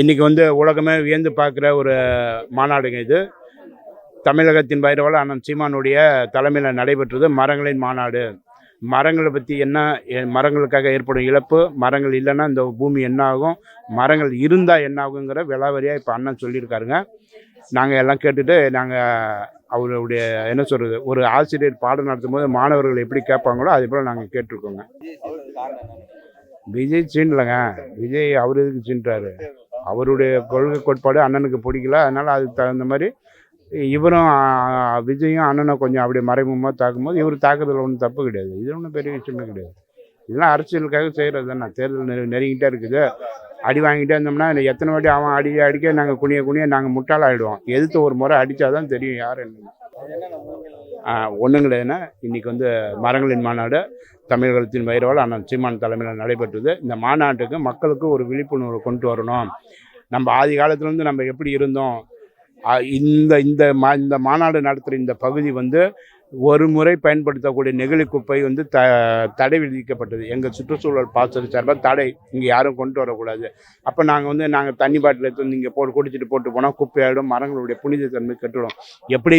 இன்றைக்கி உலகமே வியந்து பார்க்குற ஒரு மாநாடுங்க இது. தமிழகத்தின் பைரவால் அண்ணன் சீமானுடைய தலைமையில் நடைபெற்றது மரங்களின் மாநாடு. மரங்களை பற்றி என்ன, மரங்களுக்காக ஏற்படும் இழப்பு, மரங்கள் இல்லைன்னா இந்த பூமி என்ன ஆகும், மரங்கள் இருந்தால் என்ன ஆகுங்கிற விலாவரியாக இப்போ அண்ணன் சொல்லியிருக்காருங்க. நாங்கள் எல்லாம் கேட்டுட்டு அவருடைய என்ன சொல்கிறது, ஒரு ஆசிரியர் பாடம் நடத்தும் போது மாணவர்கள் எப்படி கேட்பாங்களோ அதே போல் நாங்கள் கேட்டிருக்கோங்க. விஜய் சீன்லைங்க, விஜய் அவர் எதுக்கு சீன்றாரு, அவருடைய கொள்கை கோட்பாடு அண்ணனுக்கு பிடிக்கல, அதனால் அதுக்கு தகுந்த மாதிரி இவரும் விஜயும் அண்ணனை கொஞ்சம் அப்படியே மறைமுகமாக தாக்கும்போது இவர் தாக்குதல் ஒன்றும் தப்பு கிடையாது. இது ஒன்றும் பெரிய விஷயமே கிடையாது. இதெல்லாம் அரசியலுக்காக செய்கிறது தானே. தேர்தல் நெருங்கிட்டே இருக்குது. அடி வாங்கிட்டே இருந்தோம்னா எத்தனை வாட்டி அவன் அடிக்க நாங்கள் குனிய நாங்கள் முட்டாளாகிடுவோம். எதிர்த்து ஒரு முறை அடித்தா தான் தெரியும் யார் என்ன. ஒன்றும் கிடையாதுன்னா, இன்றைக்கி மரங்களின் மாநாடு தமிழகத்தின் பைரவால் அண்ணன் சீமான் தலைமையில் நடைபெற்றது. இந்த மாநாட்டுக்கு மக்களுக்கு ஒரு விழிப்புணர்வு கொண்டு வரணும். நம்ம ஆதி காலத்துலேருந்து நம்ம எப்படி இருந்தோம், இந்த மாநாடு நடத்துகிற இந்த பகுதி ஒரு முறை பயன்படுத்தக்கூடிய நெகிழி குப்பை தடை விதிக்கப்பட்டது. எங்கள் சுற்றுச்சூழல் பாசறை சார்பாக தடை, இங்கே யாரும் கொண்டு வரக்கூடாது. அப்போ நாங்கள் தண்ணி பாட்டில் எடுத்து இங்கே குடிச்சிட்டு போட்டு போனால் குப்பையாயிடும், மரங்களுடைய புனித தன்மை கெட்டுடும். எப்படி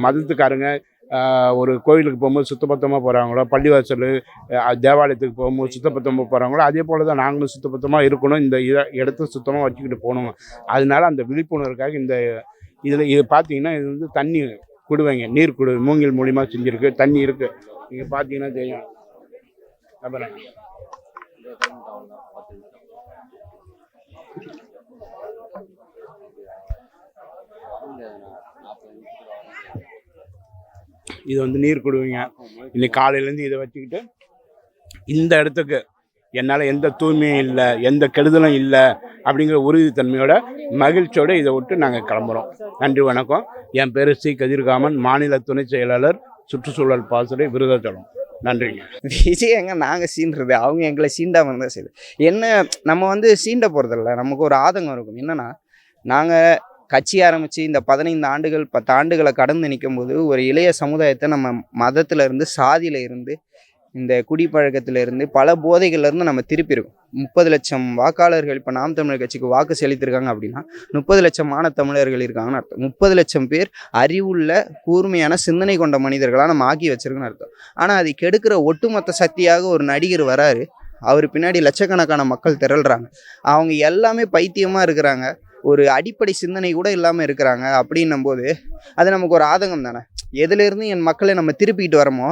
மதத்துக்காரங்க ஒரு கோயிலுக்கு போகும்போது சுத்தபத்தமாக போகிறாங்களோ, பள்ளிவாசல் தேவாலயத்துக்கு போகும்போது சுத்தபத்தமாக போகிறாங்களோ, அதே போல் தான் நாங்களும் சுத்தபத்தமாக இருக்கணும், இந்த இடத்த சுத்தமாக வச்சுக்கிட்டு போகணும். அதனால அந்த விழிப்புணர்வுக்காக இது பார்த்தீங்கன்னா இது தண்ணி குடுவைங்க, நீர் குடு மூங்கில் மூலியமாக செஞ்சுருக்கு, தண்ணி இருக்குது. நீங்கள் பார்த்தீங்கன்னா தெரியும். அப்புறம் இது நீர் குடுவைங்க. இன்னைக்கு காலையிலேருந்து இதை வச்சுக்கிட்டு இந்த இடத்துக்கு என்னால் எந்த தூய்மையும் இல்லை, எந்த கெடுதலும் இல்லை அப்படிங்கிற உறுதித்தன்மையோட மகிழ்ச்சியோடு இதை விட்டு நாங்கள் கிளம்புறோம். நன்றி, வணக்கம். என் பேர் சி கதிர்காமன், மாநில துணை செயலாளர், சுற்றுச்சூழல் பாசறை, விருதாச்சலம். நன்றிங்க. விஜய் எங்க நாங்கள் சீன்றது, அவங்க எங்களை சீண்டாமல் தான் செய்யுது. என்ன நம்ம சீண்ட போகிறதில்ல, நமக்கு ஒரு ஆதங்கம் இருக்கும். என்னென்னா, நாங்கள் கட்சி ஆரம்பித்து இந்த 15 ஆண்டுகள் 10 ஆண்டுகளை கடந்து நிற்கும் போது ஒரு இளைய சமுதாயத்தை நம்ம மதத்தில் இருந்து, சாதியில் இருந்து, இந்த குடிப்பழக்கத்திலிருந்து, பல போதைகள்லேருந்து நம்ம திருப்பியிருக்கோம். 30 லட்சம் வாக்காளர்கள் இப்போ நாம் தமிழர் கட்சிக்கு வாக்கு செலுத்திருக்காங்க அப்படின்னா 30 லட்சமான தமிழர்கள் இருக்காங்கன்னு அர்த்தம். 30 லட்சம் பேர் அறிவுள்ள கூர்மையான சிந்தனை கொண்ட மனிதர்களாக நம்ம ஆக்கி வச்சிருக்குன்னு அர்த்தம். ஆனால் அதை கெடுக்கிற ஒட்டுமொத்த சக்தியாக ஒரு நடிகர் வராரு, அவர் பின்னாடி லட்சக்கணக்கான மக்கள் திரள்றாங்க. அவங்க எல்லாமே பைத்தியமாக இருக்கிறாங்க, ஒரு அடிப்படை சிந்தனை கூட இல்லாமல் இருக்கிறாங்க. அப்படின்னும் போது அது நமக்கு ஒரு ஆதங்கம் தானே. எதுலேருந்து என் மக்களை நம்ம திருப்பிக்கிட்டு வரமோ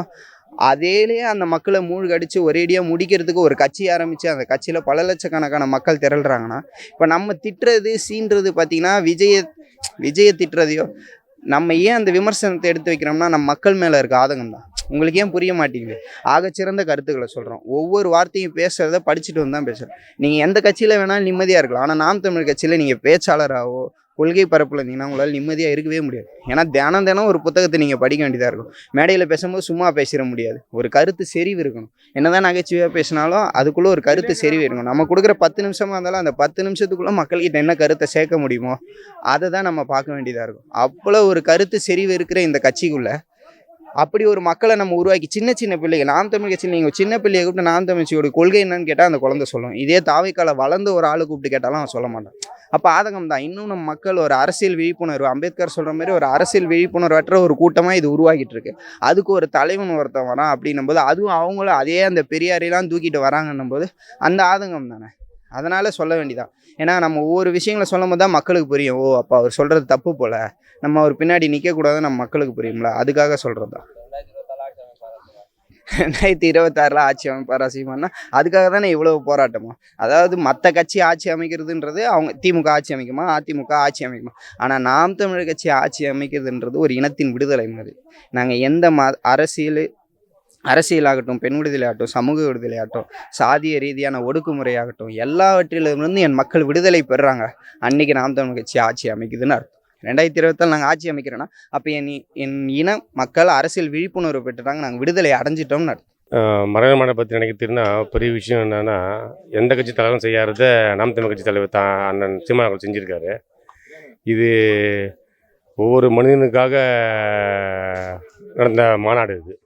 அதேலேயே அந்த மக்களை மூழ்கடிச்சு ஒரேடியாக முடிக்கிறதுக்கு ஒரு கட்சி ஆரம்பித்து அந்த கட்சியில் பல லட்சக்கணக்கான மக்கள் திரள்றாங்கன்னா, இப்போ நம்ம திட்டுறது சீன்றது பார்த்திங்கன்னா விஜயை திட்டுறதையோ, நம்ம ஏன் அந்த விமர்சனத்தை எடுத்து வைக்கிறோம்னா நம்ம மக்கள் மேலே இருக்க ஆதங்கம் தான். உங்களுக்கு ஏன் புரிய மாட்டேங்குது? ஆகச்சிறந்த கருத்துக்களை சொல்கிறோம். ஒவ்வொரு வார்த்தையும் பேசுகிறத படிச்சுட்டு வந்து தான் பேசுகிறோம். நீங்கள் எந்த கட்சியில் வேணாலும் நிம்மதியாக இருக்கலாம், ஆனால் நாம் தமிழ் கட்சியில் நீங்கள் பேச்சாளராகவோ கொள்கை பரப்பில் இருந்தீங்கன்னா உங்களால் நிம்மதியாக இருக்கவே முடியாது. ஏன்னா தினம் ஒரு புத்தகத்தை நீங்கள் படிக்க வேண்டியதாக இருக்கும். மேடையில் பேசும்போது சும்மா பேசிட முடியாது, ஒரு கருத்து செறிவு இருக்கணும். என்னதான் நகைச்சுவையாக பேசினாலும் அதுக்குள்ளே ஒரு கருத்து செறிவு இருக்கணும். நம்ம கொடுக்குற 10 நிமிஷமாக இருந்தாலும் அந்த 10 நிமிஷத்துக்குள்ளே மக்கள்கிட்ட என்ன கருத்தை சேர்க்க முடியுமோ அதை தான் நம்ம பார்க்க வேண்டியதாக இருக்கும். அவ்வளோ ஒரு கருத்து செறிவு இருக்கிற இந்த கட்சிக்குள்ளே அப்படி ஒரு மக்களை நம்ம உருவாக்கி சின்ன பிள்ளைகள், நாம் தமிழ் கட்சியில் நீங்கள் சின்ன பிள்ளையை கூப்பிட்டு நாம் தமிழ்ச்சியோட கொள்கை என்னன்னு கேட்டால் அந்த குழந்தை சொல்லும். இதே தாவைக்கால வளர்ந்த ஒரு ஆளை கூப்பிட்டு கேட்டாலும் அவன் சொல்ல மாட்டான். அப்போ ஆதங்கம் தான். இன்னும் நம்ம மக்கள் ஒரு அரசியல் விழிப்புணர்வு, அம்பேத்கர் சொல்கிற மாதிரி ஒரு அரசியல் விழிப்புணர்வற்ற ஒரு கூட்டமாக இது உருவாக்கிட்டு இருக்கு. அதுக்கு ஒரு தலைவன் ஒருத்தன் வரான் அப்படின்னும் போது அதுவும் அவங்களும் அதே அந்த பெரியாரெல்லாம் தூக்கிட்டு வராங்கன்னும் போது அந்த ஆதங்கம் தானே. அதனால் சொல்ல வேண்டியதான். ஏன்னா நம்ம ஒவ்வொரு விஷயங்களை சொல்லும் போது தான் மக்களுக்கு புரியும். ஓ, அப்போ அவர் சொல்கிறது தப்பு போல், நம்ம அவர் பின்னாடி நிற்கக்கூடாதுன்னு நம்ம மக்களுக்கு புரியும்ல, அதுக்காக சொல்கிறது தான். 2026 ஆட்சி அமைப்பார் சீமான்னா அதுக்காக தானே இவ்வளவு போராட்டமா? அதாவது மற்ற கட்சி ஆட்சி அமைக்கிறதுன்றது அவங்க திமுக ஆட்சி அமைக்குமா, அதிமுக ஆட்சி அமைக்குமா? ஆனால் நாம் தமிழர் கட்சி ஆட்சி அமைக்கிறதுன்றது ஒரு இனத்தின் விடுதலை மாதிரி. நாங்கள் எந்த அரசியலாகட்டும், பெண் விடுதலையாகட்டும், சமூக விடுதலையாகட்டும், சாதிய ரீதியான ஒடுக்குமுறையாகட்டும், எல்லாவற்றிலிருந்து என் மக்கள் விடுதலை பெறுறாங்க அன்றைக்கி நாம் தமிழ் கட்சி ஆட்சி அமைக்குதுன்னு அர்த்தம். 2024 நாங்கள் ஆட்சி அமைக்கிறோன்னா அப்போ என் இன மக்கள் அரசியல் விழிப்புணர்வு பெற்றுட்டாங்க, நாங்கள் விடுதலை அடைஞ்சிட்டோம்னு அர்த்தம். மரணமான பற்றி நினைக்கிறதுனா பெரிய விஷயம் என்னென்னா, எந்த கட்சி தலைவரும் செய்யாத நாம் தமிழ் கட்சி தலைவர் அண்ணன் சீமான் அவர்கள் செஞ்சுருக்காரு. இது ஒவ்வொரு மனிதனுக்காக நடந்த மாநாடு. இது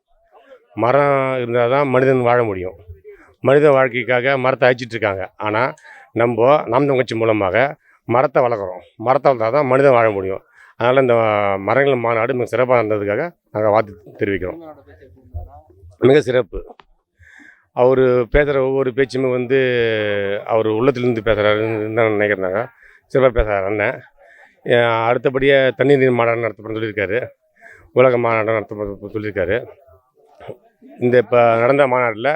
மரம் இருந்தால் தான் மனிதன் வாழ முடியும். மனித வாழ்க்கைக்காக மரத்தை அழிச்சிட்ருக்காங்க. ஆனால் நம்ம நாம் தமிழ் கட்சி மூலமாக மரத்தை வளர்க்குறோம். மரத்தை வளர்த்தா தான் மனிதன் வாழ முடியும். அதனால் இந்த மரங்கள் மாநாடு மிக சிறப்பாக இருந்ததுக்காக நாங்கள் வாழ்த்து தெரிவிக்கிறோம். மிக சிறப்பு. அவர் பேசுகிற ஒவ்வொரு பேச்சுமே வந்து அவர் உள்ளத்திலிருந்து பேசுகிறாருன்னு தான் நினைக்கிறாங்க. சிறப்பாக பேசுகிறார் அண்ணன். அடுத்தபடியாக தண்ணீர் மாநாடு நடத்தப்படும் சொல்லியிருக்காரு. உலக மாநாடு நடத்த சொல்லியிருக்காரு. இந்த இப்போ நடந்த மாநாட்டில்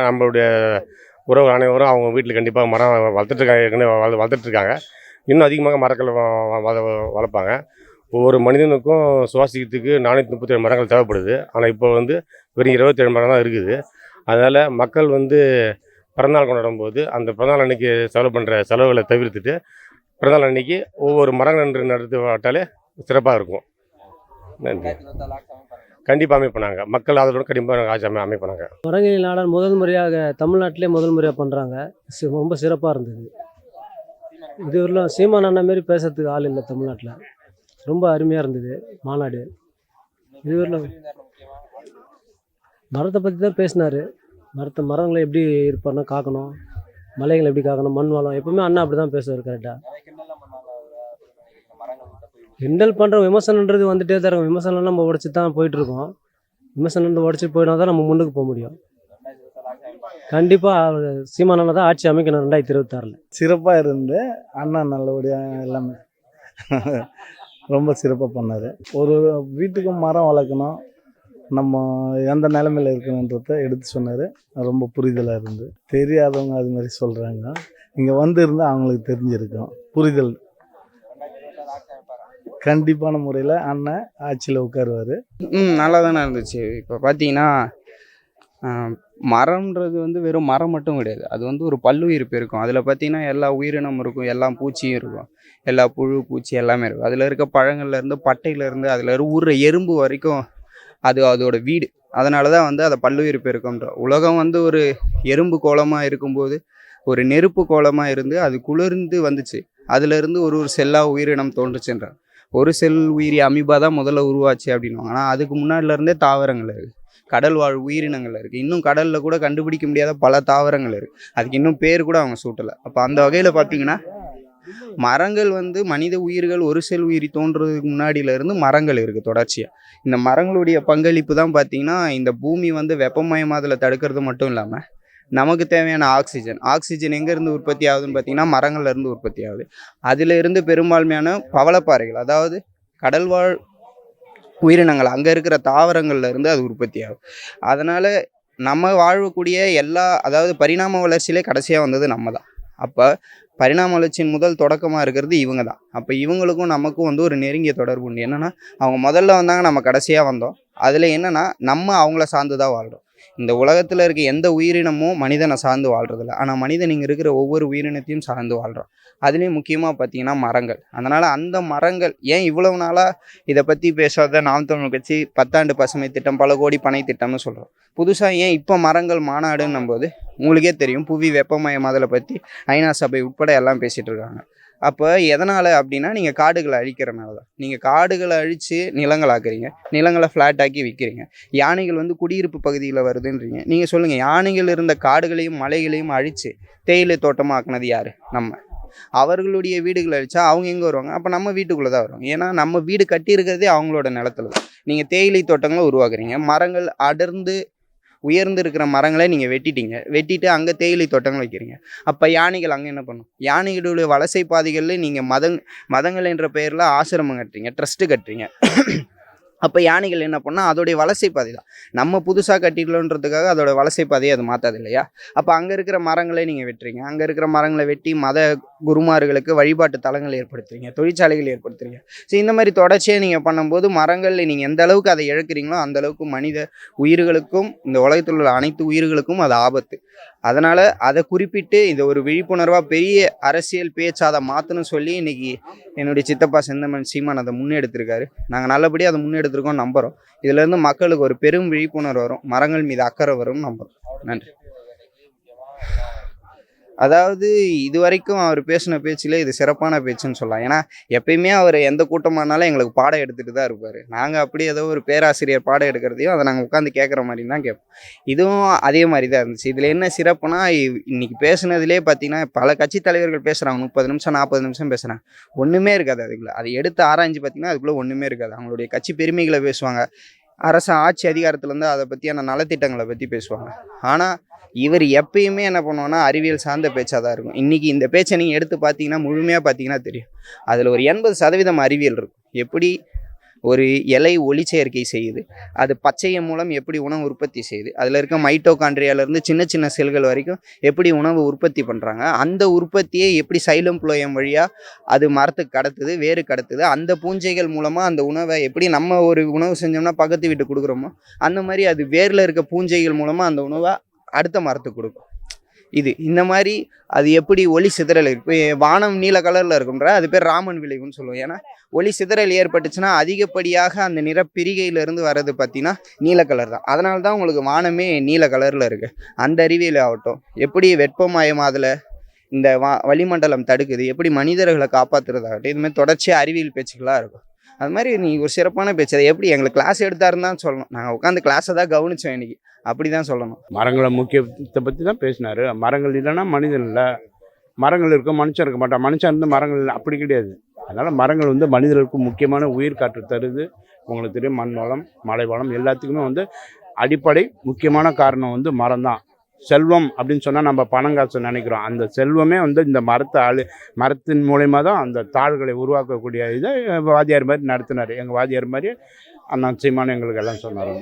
நம்மளுடைய உறவு அனைவரும் அவங்க வீட்டில் கண்டிப்பாக மரம் வளர்த்துட்ருக்காங்க. ஏற்கனவே வளர்த்துட்ருக்காங்க. இன்னும் அதிகமாக மரங்கள் வளர்ப்பாங்க. ஒவ்வொரு மனிதனுக்கும் சுவாசிக்கிறதுக்கு 437 மரங்கள் தேவைப்படுது. ஆனால் இப்போ வந்து வெறும் 27 மரம் தான் இருக்குது. அதனால் மக்கள் வந்து பிறந்தநாள் கொண்டாடும் போது அந்த பிறந்தநாள் அன்றைக்கி செலவு பண்ணுற செலவுகளை தவிர்த்துட்டு பிறந்தநாள் அன்றைக்கி ஒவ்வொரு மரங்கள் நடத்தி வாட்டாலே சிறப்பாக இருக்கும். நன்றி. கண்டிப்பாக அமைப்பினாங்க. மக்கள் அதோட கண்டிப்பாக ஆட்சி அமைப்பினாங்க. மரங்களின் நாடார் முதல் முறையாக தமிழ்நாட்டிலே முதல் முறையாக பண்ணுறாங்க. ரொம்ப சிறப்பாக இருந்தது. இதுவரையிலும் சீமான் அண்ணன் மாரி பேசுறதுக்கு ஆள் இல்லை தமிழ்நாட்டில். ரொம்ப அருமையாக இருந்தது மாநாடு. இதுவரையிலும் மரத்தை பற்றி தான் பேசினார். மரங்களை எப்படி இருப்பாருன்னா காக்கணும், மலைகளை எப்படி காக்கணும், மண் வளம், எப்பவுமே அண்ணா அப்படி தான் பேசுவார். கரெக்டாக கிண்டல் பண்ணுற விமர்சனன்றது வந்துட்டே தான் இருக்கும். விமர்சனம் நம்ம உடச்சி தான் போயிட்டுருக்கோம். விமர்சனம் உடச்சி போயினா தான் நம்ம முன்னுக்கு போக முடியும். கண்டிப்பாக சீமானண்ணா தான் ஆட்சி அமைக்கணும் 2026. சிறப்பாக இருந்து அண்ணா நல்லபடியாக எல்லாமே ரொம்ப சிறப்பாக பண்ணார். ஒரு வீட்டுக்கு மரம் வளர்க்கணும், நம்ம எந்த நிலைமையில் இருக்கணுன்றத எடுத்து சொன்னார். ரொம்ப புரிதலாக இருந்து தெரியாதவங்க அது மாதிரி சொல்கிறாங்க. இங்கே வந்து இருந்தால் அவங்களுக்கு தெரிஞ்சிருக்கும் புரிதல். கண்டிப்பான முறையில் அண்ணன் ஆட்சியில் உட்காருவார். நல்லா தானே இருந்துச்சு. இப்போ பார்த்தீங்கன்னா மரம்ன்றது வந்து வெறும் மரம் மட்டும் கிடையாது. அது வந்து ஒரு பல்லுயிர் பெருக்கும். அதில் பார்த்தீங்கன்னா எல்லா உயிரினமும் இருக்கும், எல்லா பூச்சியும் இருக்கும், எல்லா புழு பூச்சி எல்லாமே இருக்கும். அதில் இருக்க பழங்கள்லேருந்து பட்டையிலேருந்து அதில் ஊறுற எறும்பு வரைக்கும் அதோட வீடு. அதனால தான் வந்து அதை பல்லுயிர் பெருக்கம்ன்ற. உலகம் வந்து ஒரு எறும்பு கோலமாக இருக்கும்போது ஒரு நெருப்பு கோலமாக இருந்து அது குளிர்ந்து வந்துச்சு. அதுலேருந்து ஒரு செல்லாக உயிரினம் தோன்றுச்சுன்றாங்க. ஒரு செல் உயிரி அமீபா தான் முதல்ல உருவாச்சு அப்படின்வாங்க. ஆனால் அதுக்கு முன்னாடிலேருந்தே தாவரங்கள் இருக்குது, கடல் வாழ் உயிரினங்கள் இருக்குது. இன்னும் கடலில் கூட கண்டுபிடிக்க முடியாத பல தாவரங்கள் இருக்குது. அதுக்கு இன்னும் பேர் கூட அவங்க சூட்டலை. அப்போ அந்த வகையில் பார்த்தீங்கன்னா மரங்கள் வந்து மனித உயிர்கள் ஒரு செல் உயிரி தோன்றதுக்கு முன்னாடியிலேருந்து மரங்கள் இருக்குது தொடர்ச்சியாக. இந்த மரங்களுடைய பங்களிப்பு தான் பார்த்திங்கன்னா இந்த பூமி வந்து வெப்பமயமாதலை தடுக்கிறது மட்டும் இல்லாமல் நமக்கு தேவையான ஆக்சிஜன் எங்கேருந்து உற்பத்தி ஆகுதுன்னு பார்த்திங்கன்னா மரங்கள்லேருந்து உற்பத்தி ஆகுது. அதிலிருந்து பெரும்பான்மையான பவளப்பாறைகள், அதாவது கடல்வாழ் உயிரினங்கள், அங்கே இருக்கிற தாவரங்கள்லேருந்து அது உற்பத்தி ஆகும். அதனால் நம்ம வாழக்கூடிய அதாவது பரிணாம வளர்ச்சியிலே கடைசியாக வந்தது நம்ம தான். அப்போ பரிணாம வளர்ச்சியின் முதல் தொடக்கமாக இருக்கிறது இவங்க தான். அப்போ இவங்களுக்கும் நமக்கும் வந்து ஒரு நெருங்கிய தொடர்பு உண்டு. என்னென்னா அவங்க முதல்ல வந்தாங்க, நம்ம கடைசியாக வந்தோம். அதில் என்னென்னா நம்ம அவங்கள சார்ந்து தான் வாழ்கிறோம். இந்த உலகத்தில் இருக்க எந்த உயிரினமும் மனிதனை சார்ந்து வாழ்கிறதில்ல. ஆனால் மனிதன் இங்கே இருக்கிற ஒவ்வொரு உயிரினத்தையும் சார்ந்து வாழ்கிறோம். அதுலேயும் முக்கியமாக பார்த்தீங்கன்னா மரங்கள். அதனால் அந்த மரங்கள் ஏன் இவ்வளவு நாளாக இதை பற்றி பேசாத நாம் தமிழ் கட்சி 10 ஆண்டு பசுமை திட்டம், பல கோடி பனை திட்டம்னு சொல்கிறோம். புதுசாக ஏன் இப்போ மரங்கள் மாநாடுன்னும் போது உங்களுக்கே தெரியும், புவி வெப்பமயமாதலை பற்றி ஐநா சபை உட்பட எல்லாம் பேசிகிட்டு இருக்காங்க. அப்போ எதனால் அப்படின்னா நீங்கள் காடுகளை அழிக்கிறனால தான். நீங்கள் காடுகளை அழித்து நிலங்களாக்குறீங்க, நிலங்களை ஃப்ளாட்டாக்கி விற்கிறீங்க. யானைகள் வந்து குடியிருப்பு பகுதியில் வருதுன்றீங்க. நீங்கள் சொல்லுங்கள், யானைகள் இருந்த காடுகளையும் மலைகளையும் அழித்து தேயிலை தோட்டமாக ஆக்குனது யார்? நம்ம. அவர்களுடைய வீடுகளை அழிச்சா அவங்க எங்கே வருவாங்க? அப்போ நம்ம வீட்டுக்குள்ளே தான் வருவாங்க. ஏன்னா நம்ம வீடு கட்டியிருக்கிறதே அவங்களோட நிலத்துல தான். நீங்கள் தேயிலை தோட்டங்களை உருவாக்குறீங்க, மரங்கள் அடர்ந்து உயர்ந்து இருக்கிற மரங்களை நீங்கள் வெட்டிட்டு அங்கே தேயிலை தோட்டங்கள் வைக்கிறீங்க. அப்போ யானைகள் அங்கே என்ன பண்ணும்? யானைகளுடைய வலசை பாதைகளில் நீங்கள் மதங்கள் என்ற பெயரில் ஆசிரமம் கட்டுறீங்க, ட்ரஸ்ட்டு கட்டுறீங்க. அப்போ யானைகள் என்ன பண்ணால் அதோடைய வலசை பாதை தான். நம்ம புதுசாக கட்டிக்கலன்றதுக்காக அதோட வலசை பாதையை அது மாற்றாது இல்லையா? அப்போ அங்கே இருக்கிற மரங்களை நீங்கள் வெட்டுறீங்க. அங்கே இருக்கிற மரங்களை வெட்டி மத குருமார்களுக்கு வழிபாட்டு தலங்கள் ஏற்படுத்துறீங்க, தொழிற்சாலைகள் ஏற்படுத்துறீங்க. ஸோ இந்த மாதிரி தொடர்ச்சியாக நீங்கள் பண்ணும்போது மரங்களில் நீங்கள் எந்த அளவுக்கு அதை இழக்கிறீங்களோ அந்த அளவுக்கு மனித உயிர்களுக்கும் இந்த உலகத்தில் உள்ள அனைத்து உயிர்களுக்கும் அது ஆபத்து. அதனால் அதை குறிப்பிட்டு இந்த ஒரு விழிப்புணர்வாக பெரிய அரசியல் பேச்சு அதை மாற்றணும்னு சொல்லி இன்றைக்கி என்னுடைய சித்தப்பா செந்தமன் சீமான் அதை முன்னெடுத்திருக்காரு. நாங்கள் நல்லபடியாக அதை முன்னெடுத்திருக்கோம் நம்புகிறோம். இதிலேருந்து மக்களுக்கு ஒரு பெரும் விழிப்புணர்வு வரும், மரங்கள் மீது அக்கறை வரும் நம்புகிறோம். நன்றி. அதாவது இதுவரைக்கும் அவர் பேசின பேச்சில் இது சிறப்பான பேச்சுன்னு சொல்லலாம். ஏன்னா எப்பயுமே அவர் எந்த கூட்டமானாலும் எங்களுக்கு பாடம் எடுத்துகிட்டு தான் இருப்பார். நாங்கள் அப்படி ஏதோ ஒரு பேராசிரியர் பாடம் எடுக்கிறதையும் அதை நாங்கள் உட்காந்து கேட்குற மாதிரி தான் கேட்போம். இதுவும் அதே மாதிரி தான் இருந்துச்சு. இதில் என்ன சிறப்புனா இன்னைக்கு பேசுனதுலேயே பார்த்தீங்கன்னா பல கட்சி தலைவர்கள் பேசுகிறாங்க, 30 நிமிஷம் 40 நிமிஷம் பேசுகிறாங்க. ஒன்றுமே இருக்காது அதுக்குள்ள. அதை எடுத்து ஆராய்ஞ்சு பார்த்தீங்கன்னா அதுக்குள்ளே ஒன்றுமே இருக்காது. அவங்களுடைய கட்சி பெருமைகளை பேசுவாங்க, அரசு ஆட்சி அதிகாரத்துலேருந்து அதை பற்றியான நலத்திட்டங்களை பற்றி பேசுவாங்க. ஆனால் இவர் எப்பயுமே என்ன பண்ணுவோன்னா அறிவியல் சார்ந்த பேச்சாக தான் இருக்கும். இன்றைக்கி இந்த பேச்சை நீங்கள் எடுத்து பார்த்தீங்கன்னா முழுமையாக பார்த்தீங்கன்னா தெரியும். அதில் ஒரு 80% அறிவியல் இருக்கும். எப்படி ஒரு இலை ஒளிச்சேர்க்கை செய்யுது, அது பச்சையம் மூலம் எப்படி உணவு உற்பத்தி செய்யுது, அதில் இருக்க மைட்டோகாண்ட்ரியாவிலேருந்து சின்ன சின்ன செல்கள் வரைக்கும் எப்படி உணவு உற்பத்தி பண்ணுறாங்க, அந்த உற்பத்தியை எப்படி சைலம் புளோயம் வழியாக அது மரத்துக்கு கடத்துது, வேறு கடத்துது, அந்த பூஞ்சைகள் மூலமாக அந்த உணவை எப்படி நம்ம ஒரு உணவு செஞ்சோம்னா பக்கத்து வீட்டு கொடுக்குறோமோ அந்த மாதிரி அது வேரில் இருக்க பூஞ்சைகள் மூலமாக அந்த உணவை அடுத்த மரத்துக்கு கொடுக்கும். இந்த மாதிரி அது எப்படி ஒளி சிதறல் இப்போ வானம் நீல கலரில் இருக்குன்ற அது பேர் ராமன் விளைவுன்னு சொல்லுவோம். ஏன்னா ஒளி சிதறல் ஏற்பட்டுச்சுன்னா அதிகப்படியாக அந்த நிறப்பிரிகையிலேருந்து வர்றது பார்த்தீங்கன்னா நீல கலர் தான். அதனால தான் உங்களுக்கு வானமே நீல கலரில் இருக்குது. அந்த அறிவியல் ஆகட்டும், எப்படி வெப்பமயமாதில் இந்த வளிமண்டலம் தடுக்குது, எப்படி மனிதர்களை காப்பாற்றுறதாகட்டும், இதுமாதிரி தொடர்ச்சியாக அறிவியல் பேச்சுக்களாக இருக்கும். அது மாதிரி நீங்கள் ஒரு சிறப்பான பேச்சு. அதை எப்படி எங்களுக்கு கிளாஸ் எடுத்தாருன்னு தான் சொல்லணும். நாங்கள் உட்காந்து கிளாஸை தான் கவனித்தோம் இன்றைக்கி, அப்படி தான் சொல்லணும். மரங்களை முக்கியத்தை பற்றி தான் பேசினார். மரங்கள் இல்லைன்னா மனிதன் இல்லை, மரங்கள் இருக்கும் மனுஷன் இருக்க மாட்டான், மனுஷன் இருந்து மரங்கள் இல்லை, அப்படி கிடையாது. அதனால் மரங்கள் வந்து மனிதர்களுக்கு முக்கியமான உயிர் காற்று தருது. உங்களுக்கு தெரியும், மண் வளம் மலை வளம் எல்லாத்துக்குமே வந்து அடிப்படை முக்கியமான காரணம் வந்து மரம் தான். செல்வம் அப்படின்னு சொன்னால் நம்ம பணம் காசு நினைக்கிறோம். அந்த செல்வமே வந்து இந்த மரத்தின் மூலயமா தான் அந்த தாள்களை உருவாக்கக்கூடிய இதை வாத்தியார் மாதிரி நடத்தினார். எங்கள் வாத்தியார் மாதிரி அண்ணா சீமானு எங்களுக்கு எல்லாம் சொன்னார்.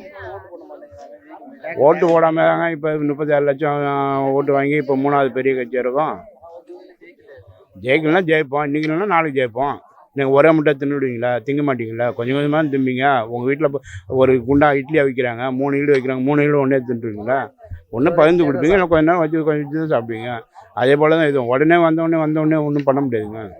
ஓட்டு போடாமல் தாங்க இப்போ 36 லட்சம் ஓட்டு வாங்கி இப்போ 3வது பெரிய கட்சியாக இருக்கும். ஜெயிக்கலாம் ஜெயிப்போம், இன்றைக்கி இல்லைன்னா நாளைக்கு ஜெயிப்போம். நீங்கள் ஒரே முட்டை தின்னுடுவீங்களா? திங்க மாட்டீங்களா? கொஞ்சம் கொஞ்சமாக திம்பிங்க. உங்கள் வீட்டில் ஒரு குண்டா இட்லியாக வைக்கிறாங்க, 3 ஈடு வைக்கிறாங்க, 3 ஈடு ஒன்றே தின்ட்டுருவீங்களா? ஒன்று பகிர்ந்து கொடுப்பீங்க, இல்லை கொஞ்ச நேரம் வச்சு சாப்பிடுவீங்க. அதே போல் தான் இதுவும் உடனே வந்தோடனே ஒன்றும் பண்ண முடியாதுங்க.